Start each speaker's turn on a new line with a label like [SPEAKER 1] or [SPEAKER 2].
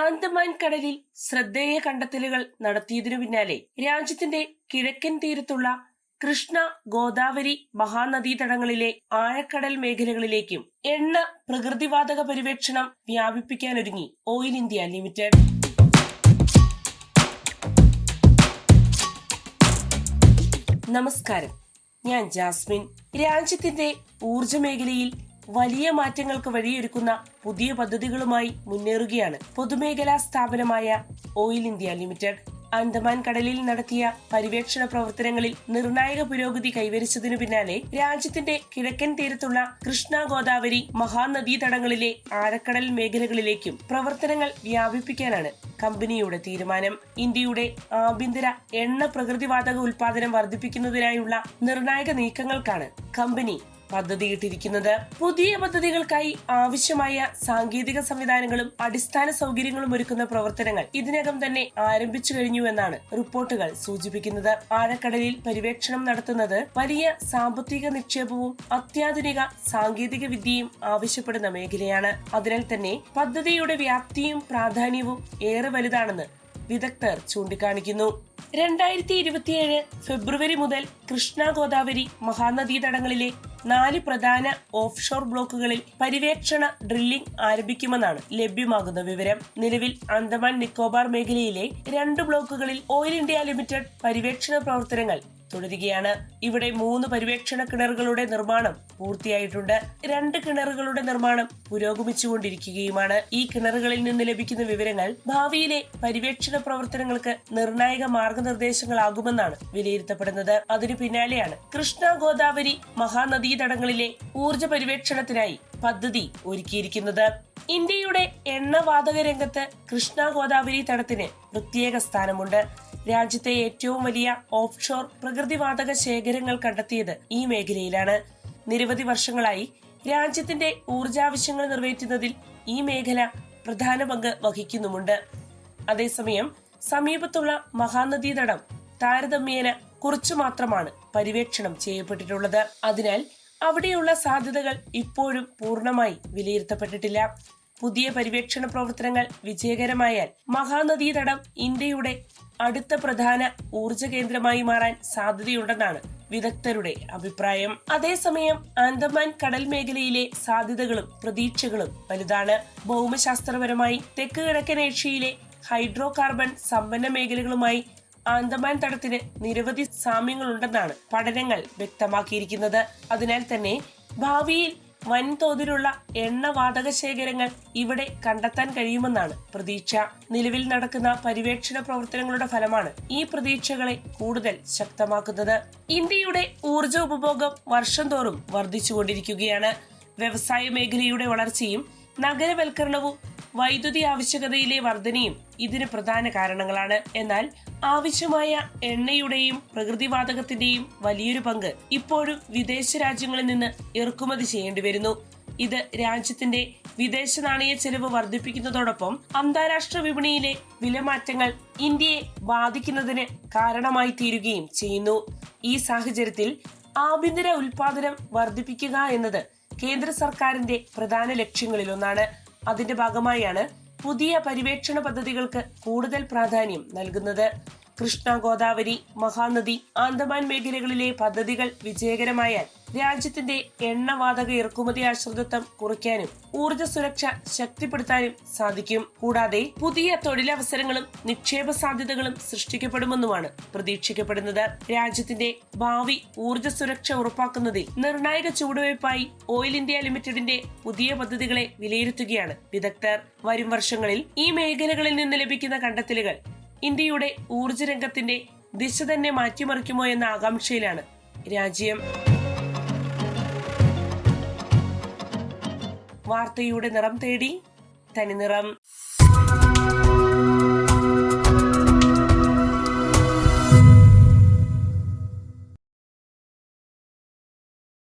[SPEAKER 1] ആൻഡമാൻ കടലിൽ ശ്രദ്ധേയ കണ്ടെത്തലുകൾ നടത്തിയതിനു പിന്നാലെ രാജ്യത്തിന്റെ കിഴക്കൻ തീരത്തുള്ള കൃഷ്ണ, ഗോദാവരി മഹാനദീതടങ്ങളിലെ ആഴക്കടൽ മേഖലകളിലേക്കും എണ്ണ പ്രകൃതിവാതക പര്യവേക്ഷണം വ്യാപിപ്പിക്കാനൊരുങ്ങി ഓയിൽ ഇന്ത്യ ലിമിറ്റഡ്. നമസ്കാരം, ഞാൻ ജാസ്മിൻ. രാജ്യത്തിന്റെ ഊർജ മേഖലയിൽ വലിയ മാറ്റങ്ങൾക്ക് വഴിയൊരുക്കുന്ന പുതിയ പദ്ധതികളുമായി മുന്നേറുകയാണ് പൊതുമേഖലാ സ്ഥാപനമായ ഓയിൽ ഇന്ത്യ ലിമിറ്റഡ്. ആൻഡമാൻ കടലിൽ നടത്തിയ പര്യവേക്ഷണ പ്രവർത്തനങ്ങളിൽ നിർണായക പുരോഗതി കൈവരിച്ചതിനു പിന്നാലെ രാജ്യത്തിന്റെ കിഴക്കൻ തീരത്തുള്ള കൃഷ്ണ, ഗോദാവരി മഹാനദീതടങ്ങളിലെ ആഴക്കടൽ മേഖലകളിലേക്കും പ്രവർത്തനങ്ങൾ വ്യാപിപ്പിക്കാനാണ് കമ്പനിയുടെ തീരുമാനം. ഇന്ത്യയുടെ ആഭ്യന്തര എണ്ണ പ്രകൃതിവാതക ഉൽപാദനം വർദ്ധിപ്പിക്കുന്നതിനായുള്ള നിർണായക നീക്കങ്ങൾക്കാണ് കമ്പനി പദ്ധതിയിട്ടിരിക്കുന്നത്. പുതിയ പദ്ധതികൾക്കായി ആവശ്യമായ സാങ്കേതിക സംവിധാനങ്ങളും അടിസ്ഥാന സൗകര്യങ്ങളും ഒരുക്കുന്ന പ്രവർത്തനങ്ങൾ ഇതിനകം തന്നെ ആരംഭിച്ചു കഴിഞ്ഞുവെന്നാണ് റിപ്പോർട്ടുകൾ സൂചിപ്പിക്കുന്നത്. ആഴക്കടലിൽ പര്യവേക്ഷണം നടത്തുന്നത് വലിയ സാമ്പത്തിക നിക്ഷേപവും അത്യാധുനിക സാങ്കേതിക വിദ്യയും ആവശ്യപ്പെടുന്ന മേഖലയാണ്. അതിനാൽ തന്നെ പദ്ധതിയുടെ വ്യാപ്തിയും പ്രാധാന്യവും ഏറെ വലുതാണെന്ന് വിദഗ്ധർ ചൂണ്ടിക്കാണിക്കുന്നു. 2027 ഫെബ്രുവരി മുതൽ കൃഷ്ണ, ഗോദാവരി മഹാനദീതടങ്ങളിലെ 4 പ്രധാന ഓഫ്ഷോർ ബ്ലോക്കുകളിൽ പര്യവേക്ഷണ ഡ്രില്ലിംഗ് ആരംഭിക്കുമെന്നാണ് ലഭ്യമാകുന്ന വിവരം. നിലവിൽ ആൻഡമാൻ നിക്കോബാർ മേഖലയിലെ 2 ബ്ലോക്കുകളിൽ ഓയിൽ ഇന്ത്യ ലിമിറ്റഡ് പര്യവേക്ഷണ പ്രവർത്തനങ്ങൾ തുടരുകയാണ്. ഇവിടെ 3 പര്യവേക്ഷണ കിണറുകളുടെ നിർമ്മാണം പൂർത്തിയായിട്ടുണ്ട്. 2 കിണറുകളുടെ നിർമ്മാണം പുരോഗമിച്ചുകൊണ്ടിരിക്കുകയുമാണ്. ഈ കിണറുകളിൽ നിന്ന് ലഭിക്കുന്ന വിവരങ്ങൾ ഭാവിയിലെ പര്യവേക്ഷണ പ്രവർത്തനങ്ങൾക്ക് നിർണായക മാർഗനിർദ്ദേശങ്ങളാകുമെന്നാണ് വിലയിരുത്തപ്പെടുന്നത്. അതിനു പിന്നാലെയാണ് കൃഷ്ണ, ഗോദാവരി മഹാനദീതടങ്ങളിലെ ഊർജ പര്യവേക്ഷണത്തിനായി പദ്ധതി ഒരുക്കിയിരിക്കുന്നത്. ഇന്ത്യയുടെ എണ്ണവാതക രംഗത്ത് കൃഷ്ണ, ഗോദാവരി തടത്തിന് പ്രത്യേക സ്ഥാനമുണ്ട്. രാജ്യത്തെ ഏറ്റവും വലിയ ഓഫ്ഷോർ പ്രകൃതിവാതക ശേഖരങ്ങൾ കണ്ടെത്തിയത് ഈ മേഖലയിലാണ്. നിരവധി വർഷങ്ങളായി രാജ്യത്തിന്റെ ഊർജാവശ്യങ്ങൾ നിറവേറ്റുന്നതിൽ ഈ മേഖല പ്രധാന പങ്ക് വഹിക്കുന്നുമുണ്ട്. അതേസമയം സമീപത്തുള്ള മഹാനദീതടം താരതമ്യേന കുറച്ചു മാത്രമാണ് പര്യവേക്ഷണം ചെയ്യപ്പെട്ടിട്ടുള്ളത്. അതിനാൽ അവിടെയുള്ള സാധ്യതകൾ ഇപ്പോഴും പൂർണ്ണമായി വിലയിരുത്തപ്പെട്ടിട്ടില്ല. പുതിയ പര്യവേക്ഷണ പ്രവർത്തനങ്ങൾ വിജയകരമായാൽ മഹാനദീതടം ഇന്ത്യയുടെ അടുത്ത പ്രധാന ഊർജ കേന്ദ്രമായി മാറാൻ സാധ്യതയുണ്ടെന്നാണ് വിദഗ്ധരുടെ അഭിപ്രായം. അതേസമയം ആൻഡമാൻ കടൽ മേഖലയിലെ സാധ്യതകളും പ്രതീക്ഷകളും വലുതാണ്. ഭൗമശാസ്ത്രപരമായി തെക്ക് കിഴക്കൻ ഏഷ്യയിലെ ഹൈഡ്രോ കാർബൺ സമ്പന്ന മേഖലകളുമായി ആൻഡമാൻ തടത്തിന് നിരവധി സാമ്യങ്ങളുണ്ടെന്നാണ് പഠനങ്ങൾ വ്യക്തമാക്കിയിരിക്കുന്നത്. അതിനാൽ തന്നെ ഭാവിയിൽ വൻതോതിലുള്ള എണ്ണവാതക ശേഖരങ്ങൾ ഇവിടെ കണ്ടെത്താൻ കഴിയുമെന്നാണ് പ്രതീക്ഷ. നിലവിൽ നടക്കുന്ന പര്യവേക്ഷണ പ്രവർത്തനങ്ങളുടെ ഫലമാണ് ഈ പ്രതീക്ഷകളെ കൂടുതൽ ശക്തമാക്കുന്നത്. ഇന്ത്യയുടെ ഊർജ ഉപഭോഗം വർഷം തോറും വർദ്ധിച്ചുകൊണ്ടിരിക്കുകയാണ്. വ്യവസായ മേഖലയുടെ വളർച്ചയും നഗരവൽക്കരണവും വൈദ്യുതി ആവശ്യകതയിലെ വർധനയും ഇതിന് പ്രധാന കാരണങ്ങളാണ്. എന്നാൽ ആവശ്യമായ എണ്ണയുടെയും പ്രകൃതിവാതകത്തിന്റെയും വലിയൊരു പങ്ക് ഇപ്പോഴും വിദേശ രാജ്യങ്ങളിൽ നിന്ന് ഇറക്കുമതി ചെയ്യേണ്ടി വരുന്നു. ഇത് രാജ്യത്തിന്റെ വിദേശ നാണയ ചെലവ് വർദ്ധിപ്പിക്കുന്നതോടൊപ്പം അന്താരാഷ്ട്ര വിപണിയിലെ വിലമാറ്റങ്ങൾ ഇന്ത്യയെ ബാധിക്കുന്നതിന് കാരണമായി തീരുകയും ചെയ്യുന്നു. ഈ സാഹചര്യത്തിൽ ആഭ്യന്തര ഉൽപാദനം വർദ്ധിപ്പിക്കുക എന്നത് കേന്ദ്ര സർക്കാരിന്റെ പ്രധാന ലക്ഷ്യങ്ങളിലൊന്നാണ്. അതിന്റെ ഭാഗമായാണ് പുതിയ പര്യവേക്ഷണ പദ്ധതികൾക്ക് കൂടുതൽ പ്രാധാന്യം നൽകുന്നത്. കൃഷ്ണ, ഗോദാവരി മഹാനദി ആൻഡമാൻ മേഖലകളിലെ പദ്ധതികൾ വിജയകരമായാൽ രാജ്യത്തിന്റെ എണ്ണവാതക ഇറക്കുമതി ആശ്രിതത്വം കുറയ്ക്കാനും ഊർജ സുരക്ഷ ശക്തിപ്പെടുത്താനും സാധിക്കും. കൂടാതെ പുതിയ തൊഴിലവസരങ്ങളും നിക്ഷേപ സാധ്യതകളും സൃഷ്ടിക്കപ്പെടുമെന്നുമാണ് പ്രതീക്ഷിക്കപ്പെടുന്നത്. രാജ്യത്തിന്റെ ഭാവി ഊർജ സുരക്ഷ ഉറപ്പാക്കുന്നതിൽ നിർണായക ചുവടുവയ്പായി ഓയിൽ ഇന്ത്യ ലിമിറ്റഡിന്റെ പുതിയ പദ്ധതികളെ വിലയിരുത്തുകയാണ് വിദഗ്ധർ. വരും വർഷങ്ങളിൽ ഈ മേഖലകളിൽ നിന്ന് ലഭിക്കുന്ന കണ്ടെത്തലുകൾ ഇന്ത്യയുടെ ഊർജ രംഗത്തിന്റെ ദിശ തന്നെ മാറ്റിമറിക്കുമോ എന്ന ആകാംക്ഷയിലാണ് രാജ്യം. വാർത്തയുടെ നിറം തേടി തനിനിറം.